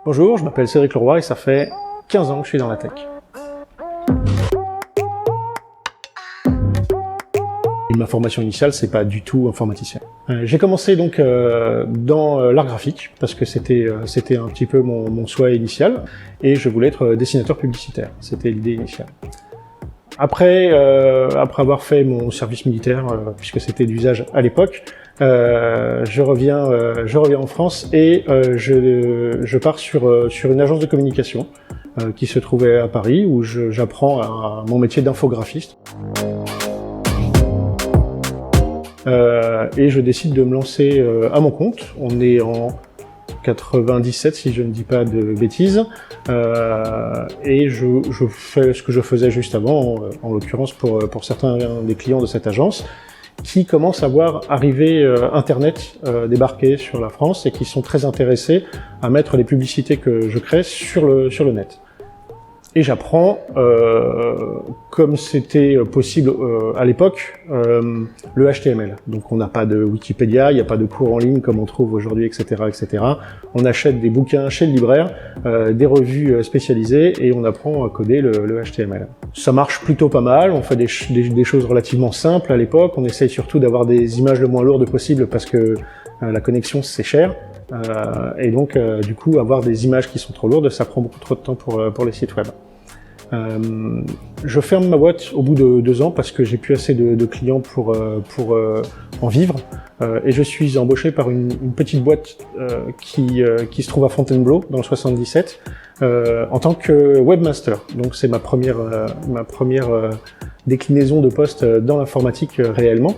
Bonjour, je m'appelle Cédric Leroy et ça fait 15 ans que je suis dans la tech. Ma formation initiale, c'est pas du tout informaticien. J'ai commencé donc dans l'art graphique parce que c'était un petit peu mon souhait initial et je voulais être dessinateur publicitaire. C'était l'idée initiale. Après avoir fait mon service militaire, puisque c'était d'usage à l'époque, je reviens en France et je pars sur une agence de communication qui se trouvait à Paris où j'apprends mon métier d'infographiste. Et je décide de me lancer à mon compte. On est en 97 si je ne dis pas de bêtises, et je fais ce que je faisais juste avant, en l'occurrence pour certains des clients de cette agence, qui commencent à voir arriver Internet débarquer sur la France et qui sont très intéressés à mettre les publicités que je crée sur le net. Et j'apprends, comme c'était possible à l'époque, le HTML. Donc on n'a pas de Wikipédia, il n'y a pas de cours en ligne comme on trouve aujourd'hui, etc., etc. On achète des bouquins chez le libraire, des revues spécialisées, et on apprend à coder le HTML. Ça marche plutôt pas mal, on fait des choses relativement simples à l'époque. On essaye surtout d'avoir des images le moins lourdes possible parce que la connexion c'est cher. Et donc, du coup, avoir des images qui sont trop lourdes, ça prend beaucoup trop de temps pour les sites web. Je ferme ma boîte au bout de 2 ans parce que j'ai plus assez de clients pour en vivre, et je suis embauché par une petite boîte qui se trouve à Fontainebleau dans le 77 en tant que webmaster. Donc c'est ma première déclinaison de poste dans l'informatique réellement,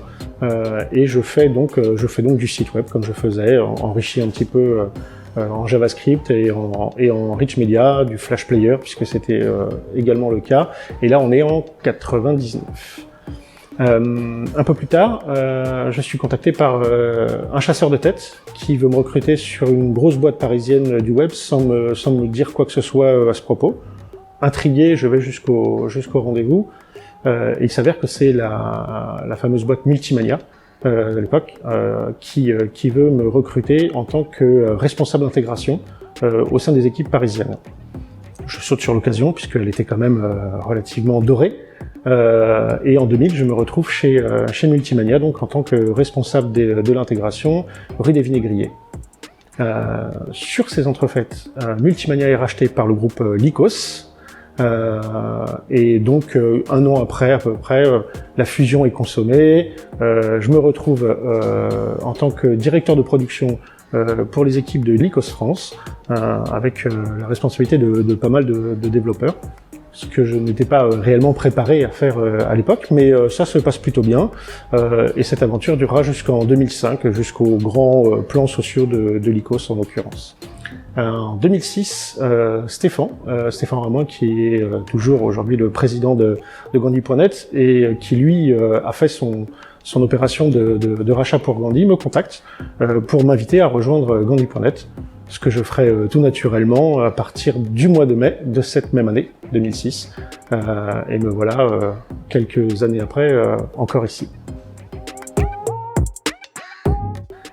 et je fais donc du site web comme je faisais, enrichi un petit peu en JavaScript et en Rich Media, du Flash Player, puisque c'était également le cas. Et là, on est en 99. Un peu plus tard, je suis contacté par un chasseur de tête qui veut me recruter sur une grosse boîte parisienne du web sans me dire quoi que ce soit à ce propos. Intrigué, je vais jusqu'au rendez-vous. Il s'avère que c'est la fameuse boîte Multimania de l'époque, qui veut me recruter en tant que responsable d'intégration au sein des équipes parisiennes. Je saute sur l'occasion puisqu'elle était quand même relativement dorée, et en 2000 je me retrouve chez Multimania, donc en tant que responsable de l'intégration rue des Vinaigriers. Sur ces entrefaites, Multimania est racheté par le groupe Lycos. Et donc 1 an après à peu près, la fusion est consommée. Je me retrouve en tant que directeur de production pour les équipes de Lycos France, avec la responsabilité de pas mal de développeurs, ce que je n'étais pas réellement préparé à faire à l'époque, mais ça se passe plutôt bien, et cette aventure durera jusqu'en 2005, jusqu'aux grands plans sociaux de Lycos en l'occurrence. En 2006, Stéphane Ramon, qui est toujours aujourd'hui le président de Gandhi.net et qui lui a fait son opération de rachat pour Gandhi, me contacte pour m'inviter à rejoindre Gandhi.net, ce que je ferai tout naturellement à partir du mois de mai de cette même année, 2006, et me voilà quelques années après encore ici.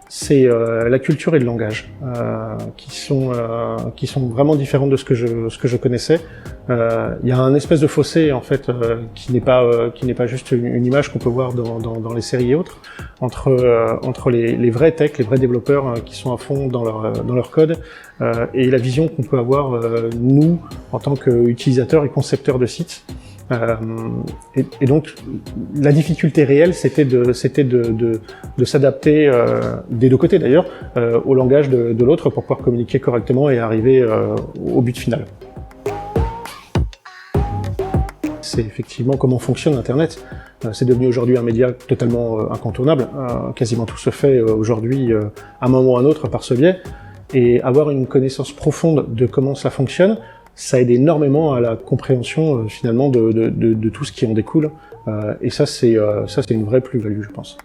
C'est la culture et le langage qui sont vraiment différentes de ce que je connaissais. Il y a un espèce de fossé en fait qui n'est pas juste une image qu'on peut voir dans les séries et autres entre les vrais techs, les vrais développeurs qui sont à fond dans leur code, et la vision qu'on peut avoir nous en tant qu'utilisateurs et concepteurs de sites. Et donc la difficulté réelle c'était de s'adapter des deux côtés d'ailleurs au langage de l'autre pour pouvoir communiquer correctement et arriver au but final. C'est effectivement comment fonctionne Internet. C'est devenu aujourd'hui un média totalement incontournable. Quasiment tout se fait aujourd'hui à un moment ou à un autre par ce biais, et avoir une connaissance profonde de comment cela fonctionne, ça aide énormément à la compréhension finalement de tout ce qui en découle, et ça c'est une vraie plus-value, je pense.